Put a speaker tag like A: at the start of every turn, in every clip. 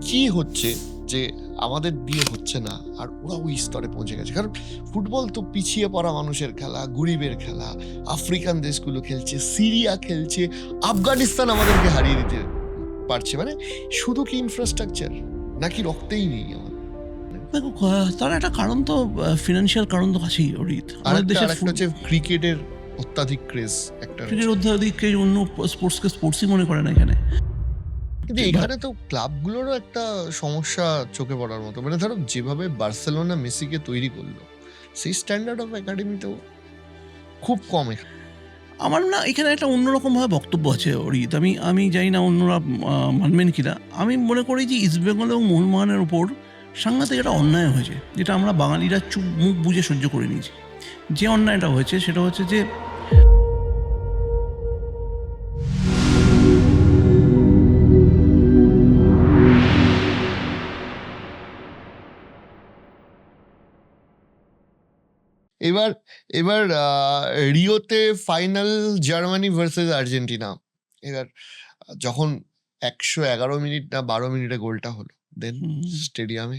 A: কি হচ্ছে যে আমাদের দিয়ে হচ্ছে না আর ওরা ওই স্তরে পৌঁছে গেছে? কারণ ফুটবল তো পিছিয়ে পড়া মানুষের খেলা, গরিবের খেলা। আফ্রিকান দেশগুলো খেলছে, সিরিয়া খেলছে, আফগানিস্তান আমাদেরকে হারিয়ে দিতে পারছে। মানে শুধু কি ইনফ্রাস্ট্রাকচার, নাকি রক্তেই নেই আমাদের?
B: দেখো, তার একটা কারণ তো ফিনান্সিয়াল কারণ তো আছেই অরিত। আমাদের দেশে
A: আরেকটা হচ্ছে ক্রিকেটের অত্যাধিক ক্রেজ। একটা
B: ক্রিকেট অধ্যাধিক অন্য স্পোর্টসকে স্পোর্টসই মনে করে না এখানে।
A: কিন্তু এখানে তো ক্লাবগুলোরও একটা সমস্যা চোখে পড়ার মতো। মানে ধরো যেভাবে বার্সেলোনা মেসিকে তৈরি করলো, সেই স্ট্যান্ডার্ড অফ একাডেমি তো খুব কম এখানে।
B: আমার না এখানে একটা অন্যরকম ভাবে বক্তব্য আছে অরিত। আমি জানি না অন্যরা মানবেন কিনা। আমি মনে করি যে ইস্টবেঙ্গল এবং মোহনবাগানের উপর সাংঘাতিক একটা অন্যায় হয়েছে, যেটা আমরা বাঙালিরা চুপ মুখ বুঝে সহ্য করে নিয়েছি। যে অন্যায়টা হয়েছে সেটা হচ্ছে যে
A: এবার এবার রিওতে ফাইনাল জার্মানি ভার্সেস আর্জেন্টিনা। এবার যখন 111 মিনিট না 12 মিনিটে গোলটা হলো, দেন স্টেডিয়ামে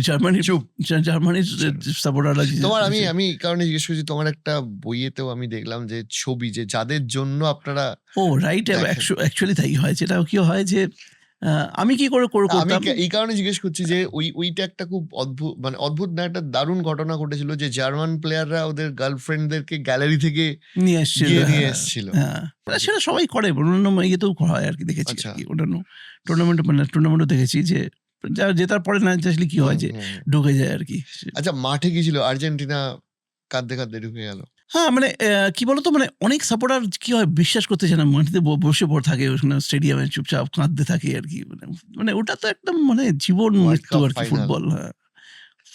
B: জার্মানির
A: চুপ।
B: জার্মানির সাপোর্টাররা
A: তোমার আমি এই কারণে জিজ্ঞেস করছি, তোমার একটা বইয়েতেও আমি দেখলাম যে ছবি, যে যাদের জন্য আপনারা
B: ও রাইট,
A: দেখেন।
B: অ্যাকচুয়ালি তাই হয়। যেটা কি হয় যে আমি কি করে
A: আমি
B: করতাম,
A: এই কারণে জিজ্ঞেস করছি যে ওইটা একটা খুব অদ্ভুত, মানে অদ্ভুত না, একটা দারুণ ঘটনা ঘটেছিল যে জার্মান প্লেয়াররা ওদের গার্লফ্রেন্ডদেরকে গ্যালারি থেকে
B: নিয়ে এসছিল।
A: নিয়ে এসেছিল।
B: হ্যাঁ, সেটা সবাই করে, অন্যান্য ইয়েতেও করা হয় আর কি, দেখেছি
A: আচ্ছা।
B: আর কি। অন্যান্য টুর্নামেন্টও দেখেছি যে জেতার পরে না আসলে কি হয় যে ঢুকে যায় আর কি।
A: আচ্ছা, মাঠে কি ছিল? আর্জেন্টিনা কাঁদতে কাঁদতে ঢুকে গেল।
B: হ্যাঁ, মানে কি বলতো, মানে অনেক সাপোর্টার কি হয়, বিশ্বাস করতে চায় না, মাটিতে বসে পড়ে থাকে ওখানে স্টেডিয়ামে, চুপচাপ কাঁদতে থাকে আর কি। মানে ওটা তো একদম মানে জীবন মৃত্যু আর কি ফুটবল। হ্যাঁ,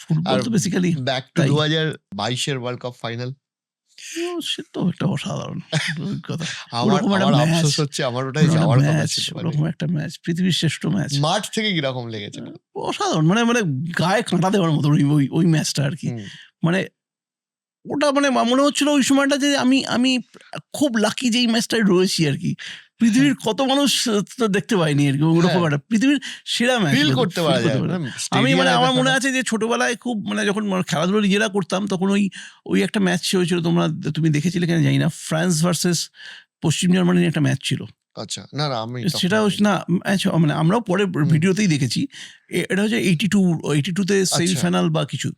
B: ফুটবল তো বেসিক্যালি
A: ব্যাক টু 2022-এর ওয়ার্ল্ড কাপ ফাইনাল।
B: সে তো একটা অসাধারণ অভিজ্ঞতা।
A: আমার আফসোস হচ্ছে আমার ওটাই যাওয়ার কথা ছিল।
B: ওরকম একটা ম্যাচ, পৃথিবীর শ্রেষ্ঠ ম্যাচ।
A: মাঠ থেকে কিরকম লেগেছে?
B: অসাধারণ, মানে গায়ে কাঁটা দেওয়ার মতো ওই ম্যাচটা আর কি। মানে ওটা মানে মনে হচ্ছিল ওই সময়টা যে আমি খুব লাকি যে এই ম্যাচটায় রয়েছি আর কি। পৃথিবীর কত মানুষ তো দেখতে পাইনি আর কি ওরকম একটা পৃথিবীর সেরা ম্যাচ
A: করতে পারা যায়।
B: আমি মানে আমার মনে আছে যে ছোটবেলায় খুব মানে যখন খেলাধুলো নিজেরা করতাম তখন ওই একটা ম্যাচ হয়েছিল, তুমি দেখেছিলে কিনা জানি না, ফ্রান্স ভার্সেস পশ্চিম জার্মানির একটা ম্যাচ ছিল।
A: আচ্ছা, না আমি
B: সেটা না মানে আমরাও পরে ভিডিওতেই দেখেছি। এটা হচ্ছে 82-তে সেমিফাইনাল বা কিছু,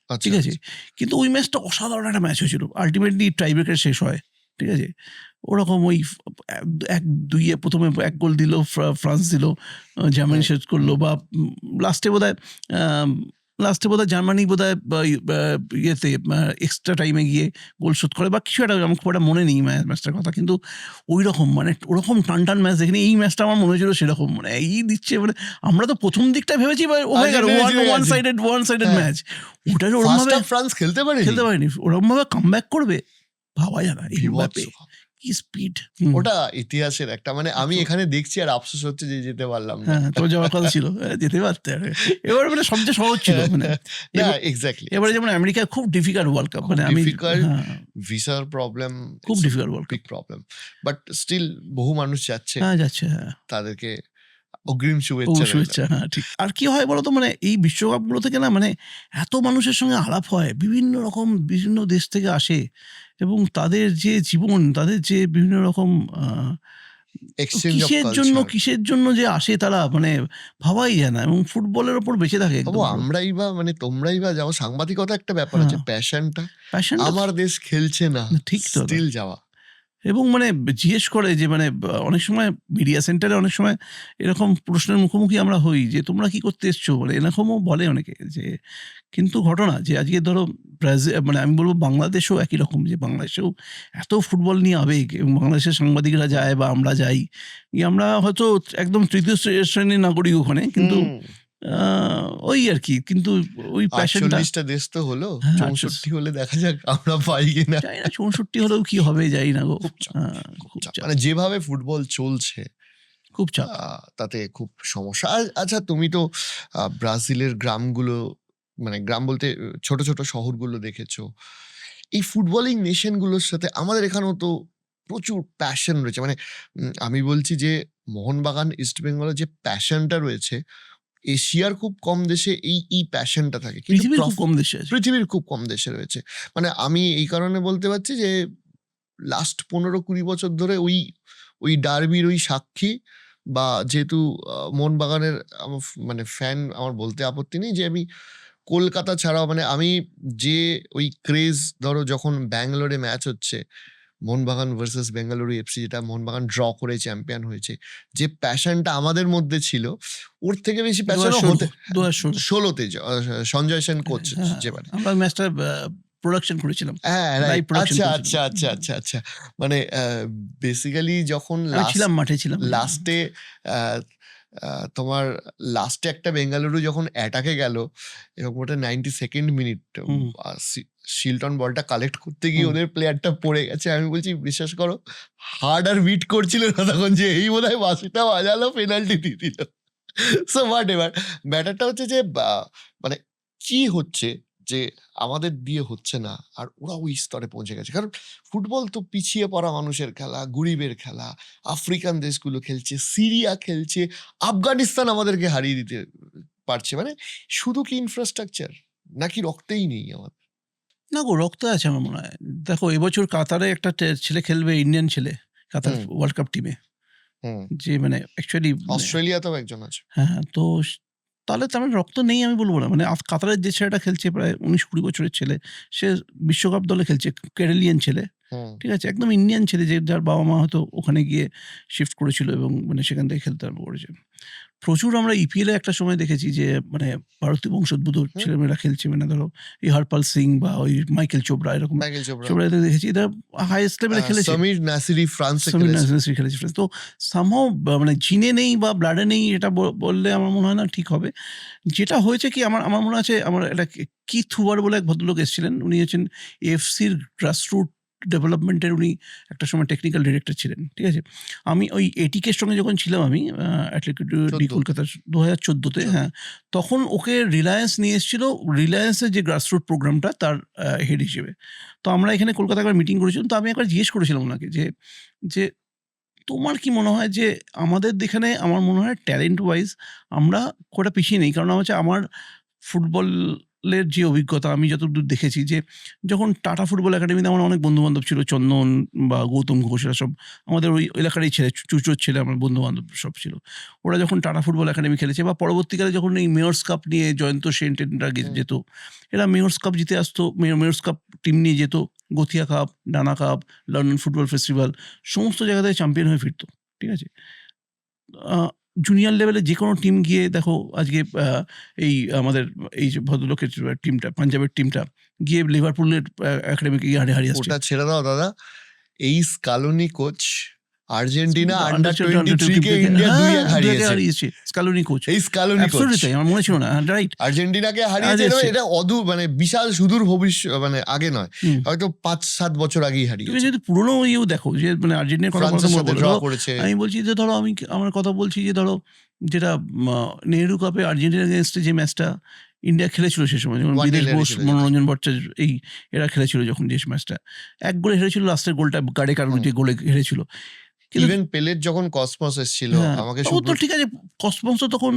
B: ঠিক আছে। কিন্তু ওই ম্যাচটা অসাধারণ একটা ম্যাচ হয়েছিল, আলটিমেটলি টাইব্রেকার শেষ হয়, ঠিক আছে। ওরকম ওই 1-2 প্রথমে 1 গোল দিল ফ্রান্স, দিল জার্মানি শেষ করলো, বা লাস্টে বোধহয় জার্মানি বোধহয় ইয়েতে এক্সট্রা টাইমে গিয়ে গোল শোধ করে বা কিছু একটা, আমার খুব একটা মনে নেই ম্যাচটার কথা। কিন্তু ওই রকম মানে ওরকম টান ম্যাচ দেখিনি। এই ম্যাচটা আমার মনে হয়েছিল সেরকম, মানে এই দিচ্ছে, মানে আমরা তো প্রথম দিকটা ভেবেছি হয়ে গেল ওয়ান সাইডেড ম্যাচ। ওটা ওরকম ভাবে
A: ফ্রান্স খেলতে
B: পারেনি, ওরকম ভাবে কামব্যাক করবে ভাবা যায় না। কি স্পিড!
A: ওটা ইতিহাসের একটা, মানে আমি এখানে দেখছি আর আফসোস হচ্ছে যে যেতে পারলাম না।
B: হ্যাঁ, তো যাওয়ার কথা ছিল, যেতে পারতে। এবার মানে সবচেয়ে সহজ ছিল, মানে
A: এক্স্যাক্টলি।
B: এবারে যেমন আমেরিকা খুব ডিফিকাল্ট ওয়ার্ল্ড কাপ, মানে আমি
A: ভিসার প্রবলেম,
B: খুব difficult world cup,
A: big problem, but still বহু মানুষ যাচ্ছে।
B: হ্যাঁ যাচ্ছে, হ্যাঁ,
A: তাদেরকে অগ্রিম শুভেচ্ছা।
B: হ্যাঁ, ঠিক। আর কি হয় বলতো, মানে এই বিশ্বকাপগুলো থেকে না, মানে এত মানুষের সঙ্গে আলাপ হয়, বিভিন্ন দেশ থেকে আসে, এবং তাদের যে জীবন, তাদের যে বিভিন্ন রকম কিসের জন্য যে আসে তারা, মানে ভাবাই যায় না, এবং ফুটবলের ওপর বেঁচে থাকে।
A: আমরাই বা মানে তোমরাই বা যাও, সাংবাদিকতা একটা ব্যাপার আছে, প্যাশনটা আমার দেশ খেলছে না,
B: ঠিক তো,
A: স্টিল যাওয়া।
B: এবং মানে জিজ্ঞেস করে যে মানে অনেক সময় মিডিয়া সেন্টারে অনেক সময় এরকম প্রশ্নের মুখোমুখি আমরা হই যে তোমরা কি করতে এসছো, মানে এরকমও বলে অনেকে। যে কিন্তু ঘটনা যে আজকে ধরো ব্রাজিল, মানে আমি বলবো বাংলাদেশেও একই রকম, যে বাংলাদেশেও এত ফুটবল নিয়ে আবেগ, এবং বাংলাদেশের সাংবাদিকরা যায় বা আমরা যাই, আমরা হয়তো একদম তৃতীয় শ্রেণীর নাগরিক ওখানে, কিন্তু ওই আর কি, কিন্তু ওই প্যাশনটা।
A: 48টা দেশ তো হলো, 64 হলে দেখা যাক আমরা পাই কিনা।
B: 64 হলেও কি হবে যাই না গো,
A: খুব চাপ। মানে যেভাবে ফুটবল চলছে
B: খুব চাপ,
A: তাতে খুব সমস্যা। আচ্ছা, তুমি তো ব্রাজিলের গ্রামগুলো, মানে গ্রাম বলতে ছোট ছোট শহরগুলো দেখেছো। এই ফুটবলিং নেশনগুলোর সাথে আমাদের এখানেও তো প্রচুর প্যাশন রয়েছে। মানে আমি বলছি যে মোহনবাগান ইস্ট বেঙ্গলের যে প্যাশনটা রয়েছে, এশিয়ার খুব কম দেশে এই প্যাশনটা থাকে, কিন্তু
B: পৃথিবীর খুব কম দেশে আছে।
A: পৃথিবীর খুব কম দেশে রয়েছে। মানে আমি এই কারণে বলতে পারছি যে লাস্ট 15-20 বছর ধরে ওই ডার্বির ওই সাক্ষী, বা যেহেতু মোহনবাগানের মানে ফ্যান, আমার বলতে আপত্তি নেই যে আমি কলকাতা ছাড়াও, মানে আমি যে ওই ক্রেজ, ধরো যখন ব্যাঙ্গালোরে ম্যাচ হচ্ছে মোহনবাগান ভার্সেস বেঙ্গালুরু এফসি, যেটা মোহনবাগান ড্র করে চ্যাম্পিয়ন হয়েছে, যে প্যাশনটা আমাদের মধ্যে ছিল, ওর থেকে বেশি প্যাশন হতে 2016-তে সঞ্জয় সেন কোচ যেবারে
B: আমরা ম্যাচটা প্রোডাকশন করেছিলাম।
A: হ্যাঁ,
B: Live production
A: আচ্ছা,
B: করেছিলাম।
A: মানে বেসিক্যালি যখন
B: আমি ছিলাম, মাঠে ছিলাম।
A: লাস্টে তোমার লাস্টে একটা বেঙ্গালুরু যখন অ্যাটাকে গেল, এরকম ওটা 92nd মিনিট, শিলটন বলটা কালেক্ট করতে গিয়ে ওদের প্লেয়ারটা পড়ে গেছে। আমি বলছি বিশ্বাস করো, হার্ড আর বিট করছিল না তখন, যে এই বোধহয় বাঁশিটা বাজালো, পেনাল্টি দিয়ে দিল। সো হোয়াট এভার, ব্যাটারটা হচ্ছে যে মানে কি হচ্ছে যে আমাদের দিয়ে হচ্ছে না, আর ওরা ওই স্তরে পৌঁছে গেছে। কারণ ফুটবল তো পিছিয়ে পড়া মানুষের খেলা, গরিবের খেলা। আফ্রিকান দেশগুলো খেলছে, সিরিয়া খেলছে, আফগানিস্তান আমাদেরকে হারিয়ে দিতে পারছে। মানে শুধু কি ইনফ্রাস্ট্রাকচার, নাকি রক্তেই নেই আমাদের?
B: না গো, রক্ত আছে আমার মনে হয়। দেখো, এবছর কাতারে একটা ছেলে খেলবে, ইন্ডিয়ান ছেলে, কাতার ওয়ার্ল্ড কাপ টিমে, যে মানে অ্যাকচুয়ালি
A: অস্ট্রেলিয়াতেও একজন আছে।
B: হ্যাঁ, তো তাহলে তার মানে রক্ত নেই আমি বলবো না। মানে কাতারের যে ছেলেটা খেলছে, প্রায় 19-20 বছরের ছেলে, সে বিশ্বকাপ দলে খেলছে, কেরালিয়ান ছেলে, ঠিক আছে, একদম ইন্ডিয়ান ছেলে, যে যার বাবা মা হয়তো ওখানে গিয়ে শিফট করেছিল এবং মানে সেখান থেকে খেলতে আরম্ভ করেছে। প্রচুর আমরা ইপিএলে একটা সময় দেখেছি যে মানে ভারতীয় বংশোদ্ভূত ছেলেমেয়েরা খেলছে, মানে ধরো এই হরপাল সিং বা ওই মাইকেল চোপড়া, এরকম চোপড়া দেখেছি, এরা হাইয়েস্ট লেভেলে খেলেছে।
A: সমীর নাসিরি
B: খেলেছে। তো সামহাও মানে জিনে নেই বা ব্লাডে নেই, এটা বললে আমার মনে হয় না ঠিক হবে। যেটা হয়েছে কি, আমার মনে আছে, আমার একটা কিথ হুবার বলে এক ভদ্রলোক এসেছিলেন, উনি হচ্ছেন এফসির গ্রাসরুট ডেভেলপমেন্টের, উনি একটা সময় টেকনিক্যাল ডিরেক্টর ছিলেন, ঠিক আছে। আমি ওই এটিকের সঙ্গে যখন ছিলাম, আমি অ্যাটলেটিকো ডি কলকাতার 2014-তে, হ্যাঁ, তখন ওকে রিলায়েন্স নিয়ে এসেছিল, রিলায়েন্সের যে গ্রাসরুট প্রোগ্রামটা, তার হেড হিসেবে। তো আমরা এখানে কলকাতায় একবার মিটিং করেছিলাম, তো আমি একবার জিজ্ঞেস করেছিলাম ওনাকে যে তোমার কি মনে হয় যে আমাদের এখানে, আমার মনে হয় ট্যালেন্ট ওয়াইজ আমরা কটা পিছিয়ে নেই। কারণ হচ্ছে আমার ফুটবলের যে অভিজ্ঞতা, আমি যতদূর দেখেছি, যে যখন টাটা ফুটবল একাডেমিতে আমার অনেক বন্ধুবান্ধব ছিল, চন্দন বা গৌতম ঘোষ, এরা সব আমাদের ওই এলাকারই ছেলে, চুচোর ছেলে, আমার বন্ধুবান্ধব সব ছিল। ওরা যখন টাটা ফুটবল একাডেমি খেলেছে, বা পরবর্তীকালে যখন এই মেয়র্স কাপ নিয়ে জয়ন্ত সেন টেন্ডরা যেত, এরা মেয়র্স কাপ জিতে আসতো, মেয়র্স কাপ টিম নিয়ে যেত, গথিয়া কাপ, ডানা কাপ, লন্ডন ফুটবল ফেস্টিভ্যাল, সমস্ত জায়গা থেকে চ্যাম্পিয়ন হয়ে ফিরতো, ঠিক আছে। জুনিয়র লেভেলে যে কোনো টিম গিয়ে দেখো, আজকে এই আমাদের এই যে ভদ্রলোকের টিমটা, পাঞ্জাবের টিমটা গিয়ে লিভারপুলের একাডেমিকে হারিয়ে আসছে।
A: ওটা ছেড়ে দাও দাদা, এই স্কালোনি কোচ আর্জেন্টিনা আন্ডার 23 কে ইন্ডিয়া 2-1 হারিয়েছে।
B: স্কালোনি কোচ,
A: এই স্কালোনি কোচ
B: তাই আমার মনে ছিল না, রাইট,
A: আর্জেন্টিনাকে হারিয়েছে। এটা মানে বিশাল সুদূর ভবিষ্যৎ, মানে আগে নয়, হয়তো 5-7 বছর আগেই হারিয়েছে।
B: তুমি যদি পুরনো ইয়েও দেখো, যে মানে আর্জেন্টিনার কথা
A: করেছে,
B: আমি বলছি যে ধরো, আমার কথা বলছি যে ধরো, যেটা নেহরু কাপে আর্জেন্টিনার এগেইনস্টে যে ম্যাচটা ইন্ডিয়া খেলেছিল সে সময়, যখন বিদেশ বোস, মনোরঞ্জন ভট্টাচার্য, এরা খেলেছিল, যখন যে ম্যাচটা 1 গোলে হেরেছিল, লাস্টের গোলটা গাড়ে কারণ যে গোলে হেরেছিল।
A: ইভেন পেলের যখন কসমস এসেছিল, আমাকে
B: তো ঠিক আছে, কসমস তো তখন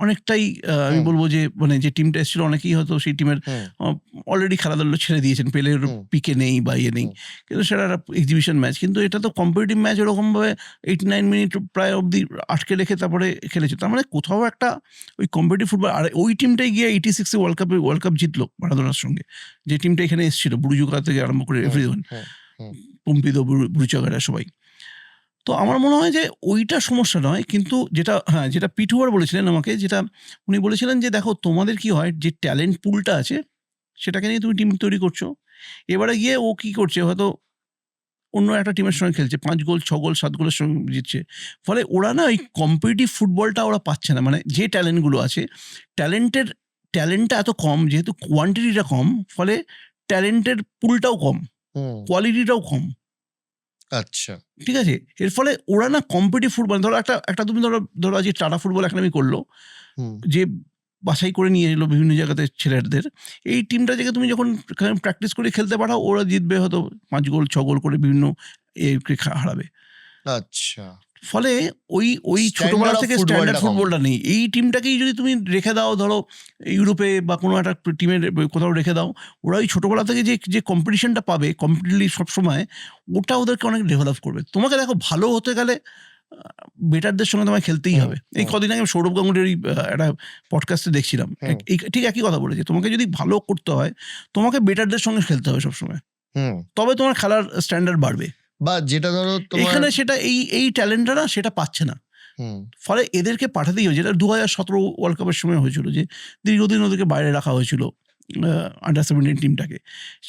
B: অনেকটাই আমি বলবো যে মানে যে টিমটা এসেছিল, অনেকেই হয়তো সেই টিমের অলরেডি খেলাধুলো ছেড়ে দিয়েছেন, পেলের পিকে নেই বা ইয়ে নেই, কিন্তু সেটা একটা এক্সিবিশন ম্যাচ। কিন্তু এটা তো কম্পিটিটিভ ম্যাচ, এরকমভাবে 89 মিনিট প্রায় অবধি আটকে রেখে তারপরে খেলেছে। তার মানে কোথাও একটা ওই কম্পিটিটিভ ফুটবল। আর ওই টিমটাই গিয়ে 86-এ ওয়ার্ল্ড কাপ জিতলো মারাদোনার সঙ্গে, যে টিমটা এখানে এসেছিল, বুরুজুকা থেকে আরম্ভ করে এভরিওয়ান, পম্পিদো, বুরুচাগারা, সবাই। তো আমার মনে হয় যে ওইটা সমস্যা নয়, কিন্তু যেটা পিটুয়ার বলেছিলেন আমাকে, যেটা উনি বলেছিলেন যে দেখো, তোমাদের কি হয়, যে ট্যালেন্ট পুলটা আছে সেটাকে নিয়ে তুমি টিম তৈরি করছো, এবারে গিয়ে ও কি করছে, হয়তো অন্য একটা টিমের সঙ্গে খেলছে, 5 গোল 6 গোল 7 গোলের সঙ্গে জিতছে, ফলে ওরা না ওই কম্পিটিটিভ ফুটবলটা ওরা পাচ্ছে না। মানে যে ট্যালেন্টগুলো আছে, ট্যালেন্টটা এত কম, যেহেতু কোয়ান্টিটিটা কম, ফলে ট্যালেন্টের পুলটাও কম, কোয়ালিটিটাও কম।
A: আচ্ছা,
B: ঠিক আছে, এর ফলে ওরা না কম্পিটিটিভ ফুটবল, ধরো একটা তুমি ধরো আজকে টাটা ফুটবল একাডেমি করলো, যে বাছাই করে নিয়ে এলো বিভিন্ন জায়গাতে ছেলেদের, এই টিমটা থেকে তুমি যখন প্র্যাকটিস করে খেলতে পাঠাও, ওরা জিতবে হয়তো 5 গোল 6 গোল করে বিভিন্ন হারাবে।
A: আচ্ছা,
B: ফলে ওই ছোটবেলা
A: Standard of
B: থেকে
A: football
B: স্ট্যান্ডার্ড
A: টা কম।
B: ফুটবলটা নেই। এই টিমটাকেই যদি তুমি রেখে দাও, ধরো ইউরোপে বা কোনো একটা টিমের কোথাও রেখে দাও, ওরা ওই ছোটবেলা থেকে যে কম্পিটিশনটা পাবে কমপ্লিটলি সবসময়, ওটা ওদেরকে অনেক ডেভেলপ করবে। তোমাকে দেখো ভালো হতে গেলে বেটারদের সঙ্গে তোমায় খেলতেই হবে। এই কদিন আগে সৌরভ গাঙ্গুলির একটা পডকাস্টে দেখছিলাম, ঠিক একই কথা বলেছে, তোমাকে যদি ভালো করতে হয় তোমাকে বেটারদের সঙ্গে খেলতে হবে সবসময়, তবে তোমার খেলার স্ট্যান্ডার্ড বাড়বে।
A: বা যেটা ধরো
B: এখানে সেটা এই ট্যালেন্টটা না, সেটা পাচ্ছে না। ফলে এদেরকে পাঠাতেই হবে, যেটা 2017 ওয়ার্ল্ড কাপের সময় হয়েছিল, যে দীর্ঘদিন ওদেরকে বাইরে রাখা হয়েছিল আন্ডার-17 টিমটাকে,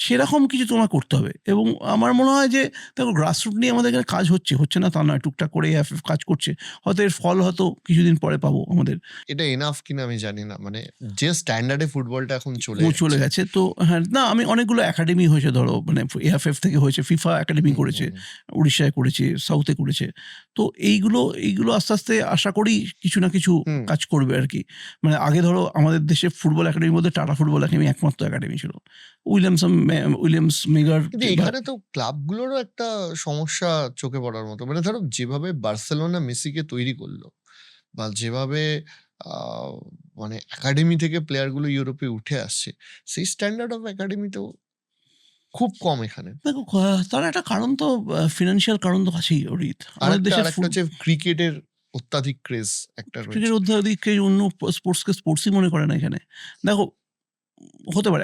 B: সেরকম কিছু তোমার করতে হবে। এবং আমার মনে হয় যে দেখো, গ্রাসরুট নিয়ে আমাদের এখানে কাজ হচ্ছে না তা নয়, টুকটাক করে এএফএফ কাজ করছে, হয়তো এর ফল হয়তো কিছুদিন পরে পাবো আমাদের।
A: এটা এনাফ কিনা আমি জানি না, মানে যে স্ট্যান্ডার্ডে ফুটবলটা এখন চলে
B: গেছে। তো হ্যাঁ, না, আমি অনেকগুলো একাডেমি হয়েছে, ধরো মানে এএফএফ থেকে হয়েছে, ফিফা একাডেমি করেছে, উড়িষ্যায় করেছে, সাউথে করেছে। তো এইগুলো আস্তে আস্তে আশা করি কিছু না কিছু কাজ করবে আর কি। মানে আগে ধরো আমাদের দেশে ফুটবল একাডেমির মধ্যে টাটা ফুটবল একাডেমি একমাত্র একাডেমি ছিল, উইলিয়ামস মেগার।
A: কিন্তু এখানে তো ক্লাবগুলোরও একটা সমস্যা চোখে পড়ার মতো, মানে ধরো যেভাবে বার্সেলোনা মেসিকে তৈরি করলো, বা যেভাবে মানে একাডেমি থেকে প্লেয়ারগুলো ইউরোপে উঠে আসছে, সেই স্ট্যান্ডার্ড অফ একাডেমি তো খুব কম এখানে।
B: দেখো, তার একটা কারণ তো ফিনান্সিয়াল কারণ তো আছেই অরিত। আমাদের দেশের
A: হচ্ছে ক্রিকেটের অত্যাধিক ক্রেজ একটা রয়েছে।
B: ক্রিকেটের অত্যাধিক ক্রেজ, অন্য স্পোর্টসকে স্পোর্টসই মনে করে না এখানে। দেখো, হতে পারে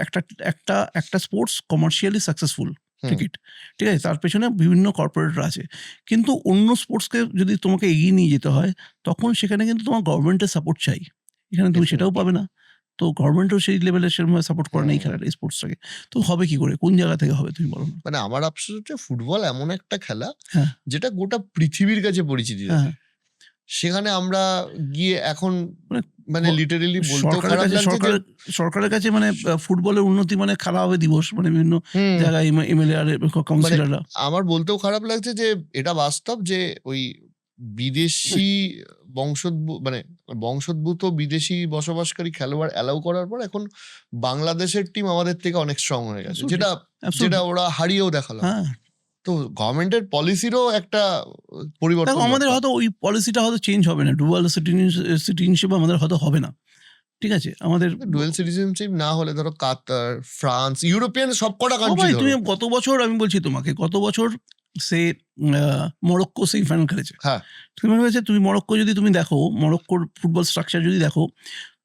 B: একটা স্পোর্টস কমার্শিয়ালি সাকসেসফুল, ক্রিকেট, ঠিক আছে, তার পেছনে বিভিন্ন কর্পোরেটর আছে, কিন্তু অন্য স্পোর্টসকে যদি তোমাকে এগিয়ে নিয়ে যেতে হয়, তখন সেখানে কিন্তু তোমার গভর্নমেন্টের সাপোর্ট চাই। এখানে তুমি সেটাও পাবে না। তো গভর্নমেন্টও সেই লেভেলের সেরকম সাপোর্ট করে না এই খেলাটা, এই স্পোর্টসটাকে। তো হবে কি করে, কোন জায়গা থেকে হবে তুমি বলো না?
A: মানে আমার আফসোস হচ্ছে, ফুটবল এমন একটা খেলা যেটা গোটা পৃথিবীর কাছে পরিচিতি, সেখানে আমরা গিয়ে এখন মানে লিটারেলি বলতে খারাপ লাগছে,
B: সরকারের কাছে মানে ফুটবলের উন্নতি মানে খেলা হবে দিবস, মানে বিভিন্ন জায়গায় এমএলএ আর কাউন্সিলররা।
A: আমার বলতেও খারাপ লাগছে যে এটা বাস্তব, যে ওই বিদেশি বংশোদ্ভূত বিদেশি বসবাসকারী খেলোয়াড় অ্যালাউ করার পর এখন বাংলাদেশের টিম আমাদের থেকে অনেক স্ট্রং হয়ে গেছে, যেটা ওরা হারিয়েও দেখালো। তো গভর্নমেন্টের পলিসিরও একটা পরিবর্তন।
B: আমাদের হয়তো ওই পলিসিটা হয়তো চেঞ্জ হবে না, ডুয়াল সিটিজেনশিপ আমাদের হয়তো হবে না, ঠিক আছে। আমাদের
A: ডুয়াল সিটিজেনশিপ না হলে ধরো কাতার, ফ্রান্স, ইউরোপিয়ান সবকটা কান্ট্রি,
B: তুমি গত বছর, আমি বলছি তোমাকে, গত বছর সে মরক্কো সেই ফাইনাল খেলেছে। তুমি মরক্কো যদি তুমি দেখো, মরক্কোর ফুটবল স্ট্রাকচার যদি দেখো,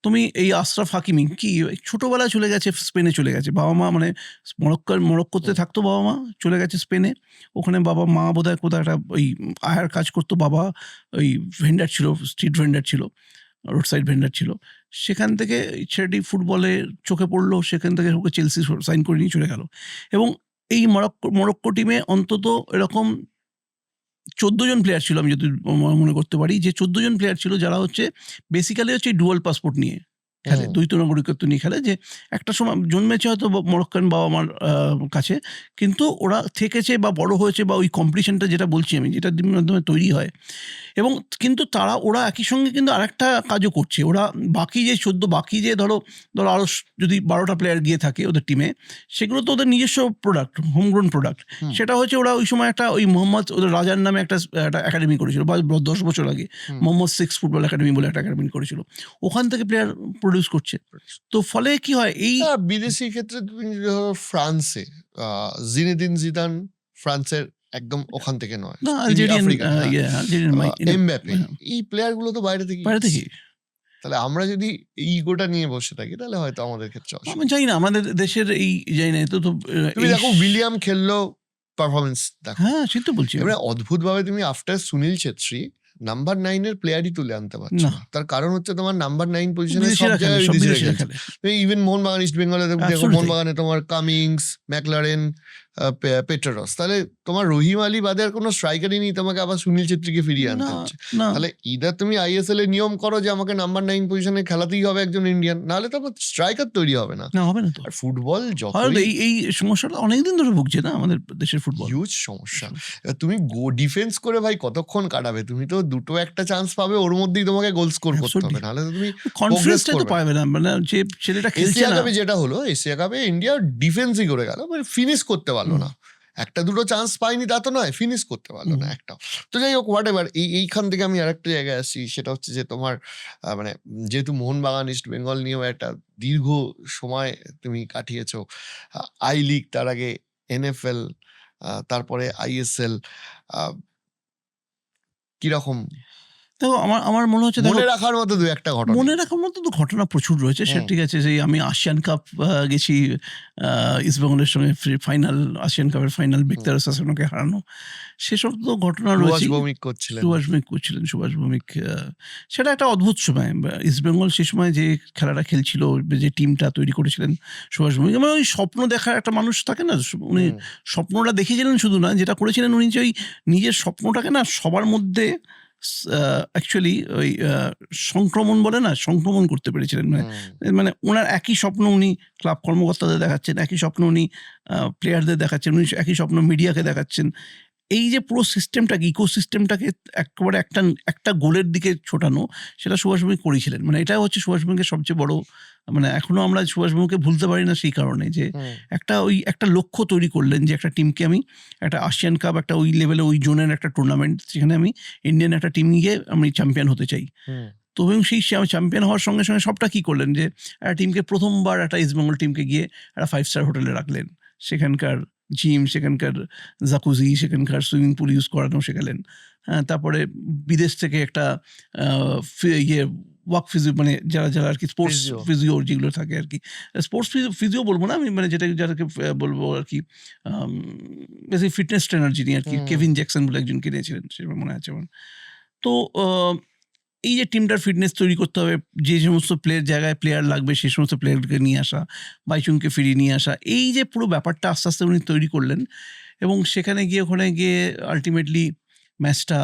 B: তুমি এই আশরাফ হাকিমি কি ছোটবেলায় চলে গেছে স্পেনে, চলে গেছে, বাবা মা মানে মরক্কোতে থাকতো, বাবা মা চলে গেছে স্পেনে, ওখানে বাবা মা বোধহয় কোথাও একটা ওই আয়ার কাজ করতো, বাবা ওই ভেন্ডার ছিল, স্ট্রিট ভেন্ডার ছিল, রোড সাইড ভেন্ডার ছিল। সেখান থেকে ছেলেটি ফুটবলে চোখে পড়লো, সেখান থেকে ওকে চেলসি সাইন করে নিয়ে চলে গেল। এবং এই মরক্কো টিমে অন্তত এরকম 14 জন প্লেয়ার ছিল, আমি যদি মনে করতে পারি, যে 14 জন প্লেয়ার ছিল যারা হচ্ছে বেসিক্যালি হচ্ছে ডুয়াল পাসপোর্ট নিয়ে খেলে, দ্বৈত নাগরিকত্ব নিয়ে খেলে, যে একটা সময় জন্মেছে হয়তো মরক্কান বাবা মার কাছে, কিন্তু ওরা থেকেছে বা বড় হয়েছে, বা ওই কম্পিটিশনটা যেটা বলছি আমি, যেটার মাধ্যমে তৈরি হয়। এবং কিন্তু ওরা একই সঙ্গে কিন্তু আরেকটা কাজও করছে, ওরা বাকি যে ধরো আরও যদি 12টা প্লেয়ার গিয়ে থাকে ওদের টিমে, সেগুলো তো ওদের নিজস্ব প্রোডাক্ট, হোমগ্রোন প্রোডাক্ট। সেটা হচ্ছে ওরা ওই সময় একটা ওই ওদের রাজার নামে একটা একাডেমি করেছিল, বা 10 বছর আগে মোহাম্মদ 6 ফুটবল একাডেমি বলে একটা একাডেমি করেছিল, ওখান থেকে প্লেয়ার প্রডিউস করছে। তো ফলে কি হয়, এই
A: বিদেশি ক্ষেত্রে তুমি ধরো ফ্রান্সে জিনেদিন জিদান ফ্রান্সের একদম ওখান থেকে নয়, এমবাপ্পে, এই প্লেয়ার গুলো তো বাইরে থেকে। তাহলে আমরা যদি ইগোটা নিয়ে বসে থাকি, তাহলে হয়তো আমাদের ক্ষেত্রে
B: আমি জানি না, আমাদের দেশের এই জানি না। তো
A: তুমি দেখো, উইলিয়াম খেললো, পারফরমেন্স দেখো।
B: হ্যাঁ, সেটা তো বলছি।
A: এবারে অদ্ভুত ভাবে তুমি আফটার সুনীল ছেত্রী নাম্বার 9 এর প্লেয়ারই তুলে আনতে পারছো না। তার কারণ হচ্ছে তোমার নাম্বার 9 পজিশনে সব জায়গায় বিদেশিরা খেলে। ইভেন মোহনবাগান, ইস্ট বেঙ্গলে দেখো, মোহনবাগানে তোমার কামিংস, ম্যাকলারেন, পেট্রারস, তাহলে তোমার রহিম আলী বাদে আর কোনো স্ট্রাইকারই নেই, তোমাকে আবার সুনীল ছেত্রীকে ফিরিয়ে আনতে
B: না
A: হচ্ছে।
B: না
A: তাহলে ইদার তুমি আইএসএল এর নিয়ম করো যে আমাকে নাম্বার 9 পজিশনে খেলাতেই হবে একজন ইন্ডিয়ান, নাহলে তো স্ট্রাইকার তৈরি হবে না।
B: না হবে না তো।
A: আর ফুটবল
B: হয়তো
A: যতই
B: এই সমস্যাটা অনেকদিন ধরে ভুগছে না আমাদের দেশের ফুটবল।
A: হিউজ সমস্যা। এবার তুমি ডিফেন্স করে ভাই কতক্ষণ কাটাবে? তুমি তো দুটো একটা চান্স পাবে, ওর মধ্যেই তোমাকে গোল স্কোর করতে হবে,
B: Absolutely.
A: নাহলে তো তুমি
B: কনফিডেন্সটা তো
A: করবে না।
B: পাবে না, মানে যে ছেলেটা খেলছে
A: এশিয়া
B: না।
A: কাপে যেটা হলো, এশিয়া কাপে ইন্ডিয়া ডিফেন্সই করে গেল, মানে ফিনিশ করতে পারলো না। একটা দুটো চান্স পাইনি তা তো নয়, ফিনিশ করতে পারলো না একটাও। তো যাই হোক, হোয়াট এভার, এইখান থেকে আমি আরেকটা জায়গায় আসছি, সেটা হচ্ছে যে তোমার মানে যেহেতু মোহনবাগান ইস্ট বেঙ্গল নিয়েও একটা দীর্ঘ সময় তুমি কাটিয়েছো, আই লিগ, তার আগে NFL, তারপরে ISL, কিরকম
B: দেখো আমার মনে হচ্ছে,
A: মনে রাখার মতো দু একটা ঘটনা?
B: মনে রাখার মতো তো ঘটনা প্রচুর রয়েছে। সে ঠিক আছে, সেই আমি আসিয়ান কাপ গেছি ইস্টবেঙ্গলের সঙ্গে ফাইনাল, আসিয়ান কাপের ফাইনাল, বেক্তার হাসানকে হারানো, সেসব তো ঘটনা রয়েছে। সুভাষ ভৌমিক করছিলেন, সুভাষ ভৌমিক। সেটা একটা অদ্ভুত সময়। ইস্টবেঙ্গল সে সময় যে খেলাটা খেলছিল, যে টিমটা তৈরি করেছিলেন সুভাষ ভৌমিক, মানে ওই স্বপ্ন দেখার একটা মানুষ থাকে না, উনি স্বপ্নটা দেখেছিলেন শুধু না, যেটা করেছিলেন উনি যে ওই নিজের স্বপ্নটাকে না সবার মধ্যে অ্যাকচুয়ালি ওই সংক্রমণ বলে না, সংক্রমণ করতে পেরেছিলেন। মানে ওনার একই স্বপ্ন উনি ক্লাব কর্মকর্তাদের দেখাচ্ছেন, একই স্বপ্ন উনি প্লেয়ারদের দেখাচ্ছেন, উনি একই স্বপ্ন মিডিয়াকে দেখাচ্ছেন। এই যে পুরো সিস্টেমটাকে, ইকোসিস্টেমটাকে একেবারে একটা গোলের দিকে ছোটানো, সেটা সুভাষ ভৌমিক করেছিলেন। মানে এটা হচ্ছে সুভাষ ভৌমিকের সবচেয়ে বড়, মানে এখনো আমরা সুভাষ ভৌমিককে ভুলতে পারি না সেই কারণে যে একটা লক্ষ্য তৈরি করলেন, যে একটা টিমকে আমি একটা আসিয়ান কাপ, একটা ওই লেভেলে ওই জোনের একটা টুর্নামেন্ট, যেখানে আমি ইন্ডিয়ান একটা টিম গিয়ে আমি চ্যাম্পিয়ন হতে চাই। তো এবং সেই চ্যাম্পিয়ন হওয়ার সঙ্গে সঙ্গে সবটা কি করলেন, যে একটা টিমকে প্রথমবার একটা ইস্টবেঙ্গল টিমকে গিয়ে একটা 5 স্টার হোটেলে রাখলেন, সেখানকার জিম, সেখানকার জাকুজি, সেখানকার সুইমিং পুল ইউজ করানো শেখালেন। হ্যাঁ, তারপরে বিদেশ থেকে একটা ওয়ার্ক ফিজিও, মানে যারা আর কি স্পোর্টস ফিজিও যেগুলো থাকে আর কি, স্পোর্টস ফিজিও বলবো না আমি, মানে যাদেরকে বলবো আর কি বেশি ফিটনেস ট্রেনার যিনি আর কি, কেভিন জ্যাকসন বলে একজন কিনেছিলেন, সেটা মনে আছে আমার। তো এই যে টিমটার ফিটনেস তৈরি করতে হবে, যে সমস্ত প্লেয়ার লাগবে সেই সমস্ত প্লেয়ারকে নিয়ে আসা, বাইচুংকে ফিরিয়ে নিয়ে আসা, এই যে পুরো ব্যাপারটা আস্তে আস্তে উনি তৈরি করলেন। এবং ওখানে গিয়ে আলটিমেটলি ম্যাচটা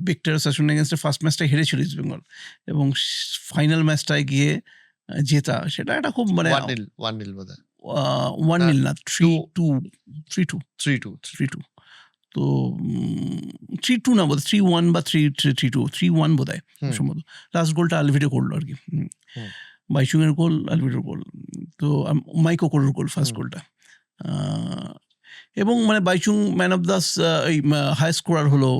B: বেক্টার হাসান এগেনস্টে ফার্স্ট ম্যাচটা হেরেছিল ইস্টবেঙ্গল, এবং ফাইনাল ম্যাচটায় গিয়ে জেতা, সেটা একটা খুব মানে
A: 1-0 বোধহয়,
B: 1-0 না, 3-2 তো 3-2 না বোধহয়, 3-1 বা 3-1 বোধহয় সম্ভবত। লাস্ট গোলটা আলভিডো করলো আর কি, বাইচুংয়ের গোল, আলভিডোর গোল, তো মাইকো কোলোর গোল ফার্স্ট গোলটা। এবং মানে Baichung man of the high scorer হলো,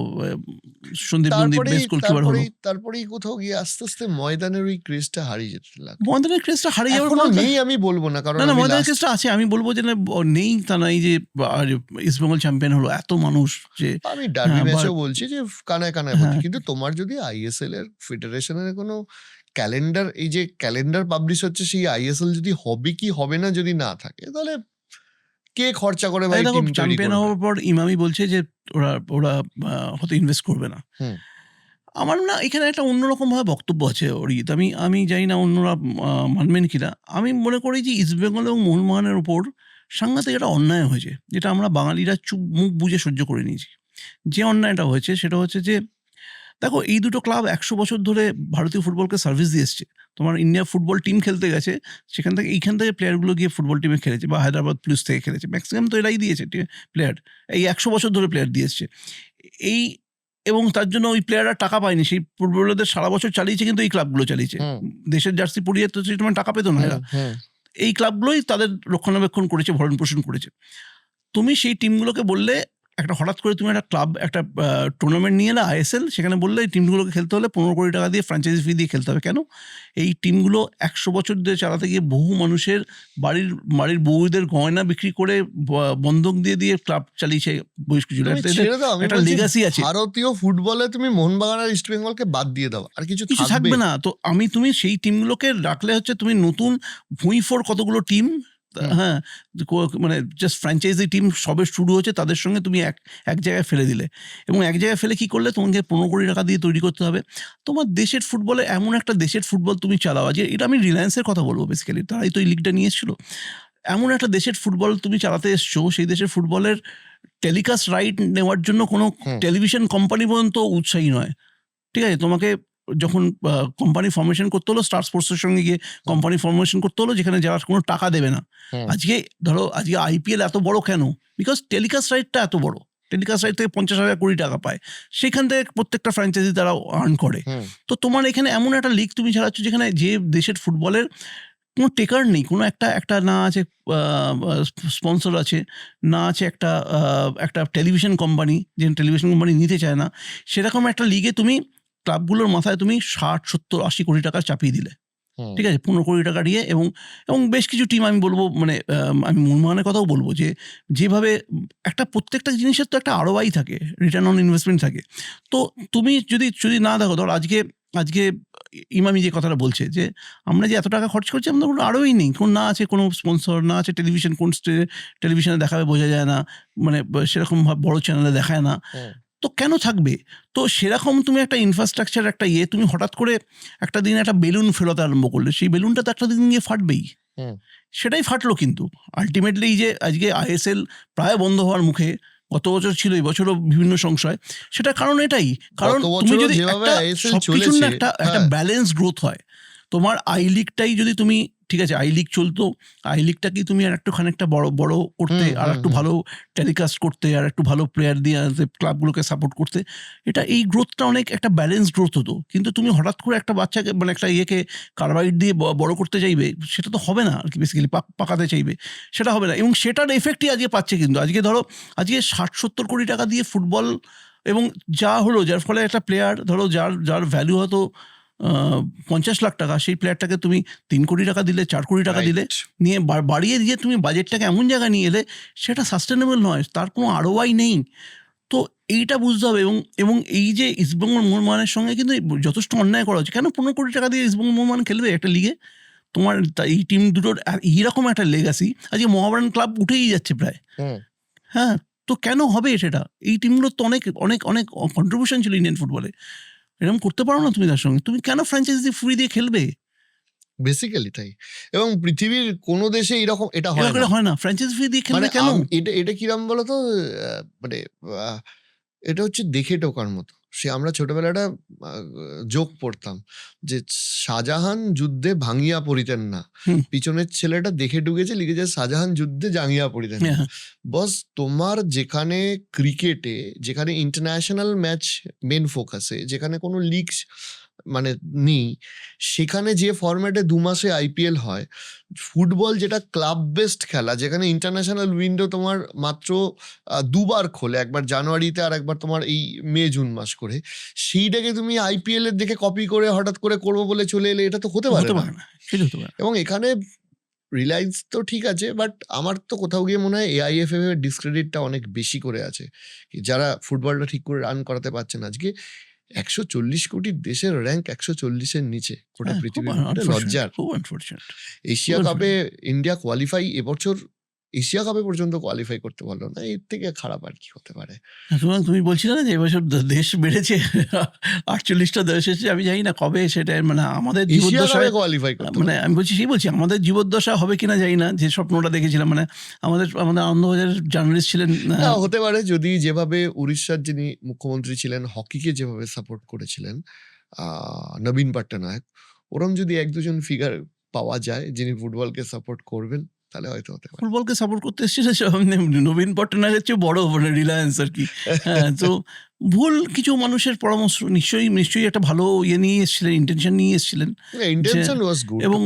B: সন্দীপ নন্দী বেস্ট গোলকিপার হলো।
A: তারপরেই কোথাও গিয়ে আস্তে আস্তে ময়দানের ওই ক্রেজটা হারিয়ে যেতে লাগলো।
B: ময়দানের ক্রেজটা হারিয়ে যাওয়ার
A: কোনো নেই আমি বলবো না, কারণ
B: না ময়দানের ক্রেজটা আছে, আমি বলবো যে নেই তা নাই, যে ইস্টবেঙ্গল চ্যাম্পিয়ন হলো, এত মানুষ, যে
A: আমি ডার্বি ম্যাচেও বলছি যে কানায় কানায় হচ্ছে, কিন্তু তোমার যদি ISL এর ফেডারেশনের কোনো ক্যালেন্ডার, এই যে ক্যালেন্ডার পাবলিশ হচ্ছে, সেই ISL যদি হবে কি হবে না যদি না থাকে, তাহলে কে খরচা করে ভাই টিম তৈরি
B: চ্যাম্পিয়ন হওয়ার পর ইমামি বলছে যে ওরা হয়তো ইনভেস্ট করবে না। আমার না এখানে একটা অন্যরকম ভাবে বক্তব্য আছে অরিজিৎ, আমি জানি না অন্যরা মানবেন কিনা। আমি মনে করি যে ইস্টবেঙ্গল এবং মোহনবাগানের উপর সাংঘাতিক একটা অন্যায় হয়েছে, যেটা আমরা বাঙালিরা মুখ বুঝে সহ্য করে নিয়েছি। যে অন্যায়টা হয়েছে সেটা হচ্ছে যে, দেখো এই দুটো ক্লাব 100 বছর ধরে ভারতীয় ফুটবলকে সার্ভিস দিয়ে এসছে। তোমার ইন্ডিয়া ফুটবল টিম খেলতে গেছে, এইখান থেকে প্লেয়ারগুলো গিয়ে ফুটবল টিমে খেলেছে, বা হায়দ্রাবাদ পুলিশ থেকে খেলেছে, ম্যাক্সিমাম তো এরাই দিয়েছে প্লেয়ার, এই 100 বছর ধরে প্লেয়ার দিয়ে এসছে। এবং তার জন্য ওই প্লেয়াররা টাকা পায়নি, সেই ফুটবলারদের সারা বছর চালিয়েছে, কিন্তু এই ক্লাবগুলো চালিয়েছে। দেশের জার্সি পরিয়ে তো সেই সময় টাকা পেতো না এরা, এই ক্লাবগুলোই তাদের রক্ষণাবেক্ষণ করেছে, ভরণ পোষণ করেছে। তুমি সেই টিমগুলোকে বললে, একটা হঠাৎ করে তুমি একটা ক্লাব একটা টুর্নামেন্ট নিয়ে এলে ISL, সেখানে বললে এই টিমগুলোকে খেলতে হলে 15 কোটি টাকা দিয়ে ফ্র্যাঞ্চাইজি ফি দিয়ে খেলতে হবে। কেন? এই টিমগুলো 100 বছর ধরে চালাতে গিয়ে বহু মানুষের বাড়ির বউদের গয়না বিক্রি করে, বন্ধক দিয়ে ক্লাব চালিয়েছে বেশ কিছু, একটা লেগাসি আছে।
A: ভারতীয় ফুটবলে তুমি মোহনবাগান আর ইস্টবেঙ্গলকে বাদ দিয়ে দাও, আর কিছু
B: থাকবে না। তো তুমি সেই টিমগুলোকে রাখলে হচ্ছে তুমি নতুন ভুঁইফোর কতগুলো টিম, হ্যাঁ, মানে জাস্ট ফ্র্যাঞ্চাইজি টিম সবে শুরু হচ্ছে, তাদের সঙ্গে তুমি এক জায়গায় ফেলে দিলে, এবং এক জায়গায় ফেলে কি করলে, তোমাকে 15 কোটি টাকা দিয়ে তৈরি করতে হবে। তোমার দেশের ফুটবলে এমন একটা দেশের ফুটবল তুমি চালাও, যে এটা আমি রিলায়েন্সের কথা বলবো বেসিক্যালি, তারাই তো এই লিগটা নিয়ে এসেছিল। এমন একটা দেশের ফুটবল তুমি চালাতে এসছো, সেই দেশের ফুটবলের টেলিকাস্ট রাইট নেওয়ার জন্য কোনো টেলিভিশন কোম্পানি পর্যন্ত উৎসাহী নয়। ঠিক আছে, তোমাকে যখন কোম্পানি ফর্মেশন করতে হলো, স্টার স্পোর্টসের সঙ্গে গিয়ে কোম্পানি ফর্মেশন করতে হলো, যেখানে যারা কোনো টাকা দেবে না। আজকে ধরো আজকে আইপিএল এত বড় কেন? বিকজ টেলিকাস্ট রাইটটা এত বড়। টেলিকাস্ট রাইট থেকে 50,000 কোটি টাকা পায়, সেখান থেকে প্রত্যেকটা ফ্র্যাঞ্চাইজি তারা আর্ন করে। তো তোমার এখানে এমন একটা লিগ তুমি চালাচ্ছ যেখানে যে দেশের ফুটবলের কোনো টেকার নেই, কোনো একটা না আছে স্পন্সর আছে, না আছে একটা টেলিভিশন কোম্পানি, যে টেলিভিশন কোম্পানি নিতে চায় না, সেরকম একটা লিগে তুমি ক্লাবগুলোর মাথায় তুমি 60, 70, 80 কোটি টাকা চাপিয়ে দিলে। ঠিক আছে, 15 কোটি টাকা দিয়ে, এবং বেশ কিছু টিম আমি বলবো, মানে আমি মোহনবাগানের কথাও বলবো, যে যেভাবে একটা প্রত্যেকটা জিনিসের তো একটা ROI থাকে, রিটার্ন অন ইনভেস্টমেন্ট থাকে। তো তুমি যদি না দেখো, ধর আজকে ইমামি যে কথাটা বলছে যে আমরা যে এত টাকা খরচ করছি, আমাদের কোনো ROI নেই, কোন না আছে কোনো স্পন্সর, না আছে টেলিভিশন, কোন টেলিভিশনে দেখাবে বোঝা যায় না, মানে সেরকম বড় চ্যানেলে দেখায় না, তো কেন থাকবে? তো সেরকম তুমি একটা ইনফ্রাস্ট্রাকচার, একটা তুমি হঠাৎ করে একটা দিন একটা বেলুন ফেরোতে আরম্ভ করলে, সেই বেলুনটা তো একটা দিন গিয়ে ফাটবেই। সেটাই ফাটলো। কিন্তু আলটিমেটলি এই যে আজকে ISL প্রায় বন্ধ হওয়ার মুখে, গত বছর ছিল, এই বছরও বিভিন্ন সংশয়, সেটার কারণ এটাই, কারণ তুমি যদি সবকিছুর না একটা ব্যালেন্স গ্রোথ হয়, তোমার আই লিগটাই যদি তুমি, ঠিক আছে, আই লিগ চলতো, আই লিগটাকে তুমি আর একটু খানিকটা বড় করতে, আর একটু ভালো টেলিকাস্ট করতে, আর একটু ভালো প্লেয়ার দিয়ে ক্লাবগুলোকে সাপোর্ট করতে, এই গ্রোথটা অনেক একটা ব্যালেন্স গ্রোথ হতো। কিন্তু তুমি হঠাৎ করে একটা বাচ্চাকে, মানে একটা ইয়েকে কার্বাইড দিয়ে বড় করতে চাইবে, সেটা তো হবে না আর কি, বেসিক্যালি পাকাতে চাইবে, সেটা হবে না। এবং সেটার এফেক্টই আজকে পাচ্ছে। কিন্তু আজকে ধরো 60-70 কোটি টাকা দিয়ে ফুটবল, এবং যা হলো, যার ফলে একটা প্লেয়ার, ধরো যার ভ্যালু হয়তো 50 লাখ টাকা, সেই প্লেয়ারটাকে তুমি 3 কোটি টাকা দিলে, 4 কোটি টাকা দিলে, নিয়ে বাড়িয়ে দিয়ে তুমি বাজেটটাকে এমন জায়গায় নিয়ে এলে, সেটা সাস্টেনেবল নয়, তার কোনো ROI নেই। তো এইটা বুঝতে হবে। এবং এই যে ইস্টবেঙ্গল মোহনবাগানের সঙ্গে কিন্তু যথেষ্ট অন্যায় করা হচ্ছে। কেন 15 কোটি টাকা দিয়ে ইস্টবেঙ্গল মোহনবাগান খেলবে একটা লিগে? তোমার এই টিম দুটোর এইরকম একটা লেগাসি, আজকে মোহনবাগান ক্লাব উঠেই যাচ্ছে প্রায়। হ্যাঁ, তো কেন হবে সেটা? এই টিমগুলোর তো অনেক অনেক অনেক কন্ট্রিবিউশন ছিল ইন্ডিয়ান ফুটবলে। এরকম করতে পারো না তুমি তার সঙ্গে? তুমি কেন ফ্র্যাঞ্চাইজি ফ্রি দিয়ে খেলবে?
A: বেসিক্যালি তাই। এবং পৃথিবীর কোনো দেশে এরকম এটা হয় না।
B: ফ্র্যাঞ্চাইজি ফ্রি দিয়ে খেলবে কেন?
A: এটা কিরম বলো তো, মানে এটা হচ্ছে দেখে টোকার মতো। আমরা ছোটবেলাটা জোক পড়তাম যে শাহজাহান যুদ্ধে ভাঙিয়া পড়িতেন না, পিছনের ছেলেটা দেখে ঢুকেছে, লিখেছে শাহজাহান যুদ্ধে জাঙ্গিয়া পড়িতেন না। বস, তোমার যেখানে ক্রিকেটে, যেখানে ইন্টারন্যাশনাল ম্যাচ মেন ফোকাসে, যেখানে কোনো লিগ মানে নেই, সেখানে যে ফরম্যাটে 2 মাসে IPL হয়, ফুটবল যেটা ক্লাব বেসড খেলা, যেখানে ইন্টারন্যাশনাল উইন্ডো তোমার মাত্র 2 বার খোলে, একবার জানুয়ারিতে আর একবার তোমার এই মে জুন মাস করে, সেইটাকে তুমি IPL এর দেখে কপি করে হঠাৎ করে করবো বলে চলে এলে, এটা তো হতে পারে না। এবং এখানে রিলায়েন্স তো ঠিক আছে, বাট আমার তো কোথাও গিয়ে মনে হয় AIFF এর ডিসক্রেডিটটা অনেক বেশি করে আছে, যারা ফুটবলটা ঠিক করে রান করাতে পারছে না। আজকে 140 কোটির দেশের র্যাঙ্ক 140-এর নিচে, গোটা পৃথিবীর লজ্জার। এশিয়া কাপে ইন্ডিয়া কোয়ালিফাই, এবছর এশিয়া কাপে পর্যন্ত কোয়ালিফাই করতে পারলো না, এর থেকে খারাপ আর কি হতে পারে?
B: তুমি বলছিলে না যে এবছর দেশ বেড়েছে, 48টা দেশ এসেছে, আমি জানি না কবে সেটা, মানে আমাদের জীবদ্দশায়
A: কোয়ালিফাই,
B: মানে আমি বলছি আমাদের জীবদ্দশা হবে কিনা জানি না, যে স্বপ্নটা দেখেছিলাম, মানে আমাদের আনন্দবাজারের জার্নালিস্ট ছিলেন,
A: হতে পারে যদি যেভাবে উড়িষ্যার যিনি মুখ্যমন্ত্রী ছিলেন হকিকে যেভাবে সাপোর্ট করেছিলেন নবীন পট্টনায়ক, ওরম যদি 1-2 জন ফিগার পাওয়া যায় যিনি ফুটবলকে সাপোর্ট করবেন, তাহলে হয়তো হতে পারে।
B: ফুটবলকে সাপোর্ট করতে এসেছিল নবীন পট্টনায়কের চেয়ে বড়, মানে রিলায়েন্স আর কি। হ্যাঁ, তো ভুল কিছু মানুষের পরামর্শ, নিশ্চয়ই একটা ভালো নিয়ে এসেছিলেন, ইন্টেনশন নিয়ে এসেছিলেন।
A: ইন্টেনশন ওয়াজ গুড, এবং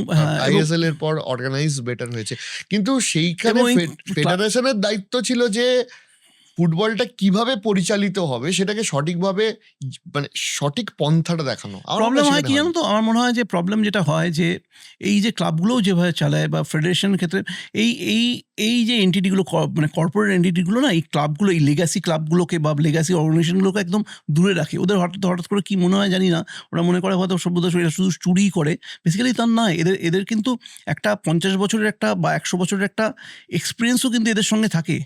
A: ISL এর পর অর্গানাইজ বেটার হয়েছে, কিন্তু সেইখানে ফেডারেশনের দায়িত্ব ছিল যে ফুটবলটা কিভাবে পরিচালিত হবে সেটাকে সঠিকভাবে, মানে সঠিক পন্থাটা দেখানো।
B: প্রবলেম হয় কি জানো তো, আমার মনে হয় যে প্রবলেম যেটা হয় যে এই যে ক্লাবগুলোও যেভাবে চালায়, বা ফেডারেশনের ক্ষেত্রে এই যে এন্টিটিগুলো, মানে কর্পোরেট এন্টিটিগুলো না, এই ক্লাবগুলো, এই লেগাসি ক্লাবগুলোকে বা লেগাসি অর্গানাইজেশনগুলোকে একদম দূরে রাখে। ওদের হঠাৎ করে কি মনে হয় জানি না, ওরা মনে করে হয়তো সভ্যতা শুধু চুরি করে, বেসিক্যালি তার নয়। এদের কিন্তু একটা 50 বছরের একটা বা 100 বছরের একটা এক্সপিরিয়েন্সও কিন্তু এদের সঙ্গে থাকে।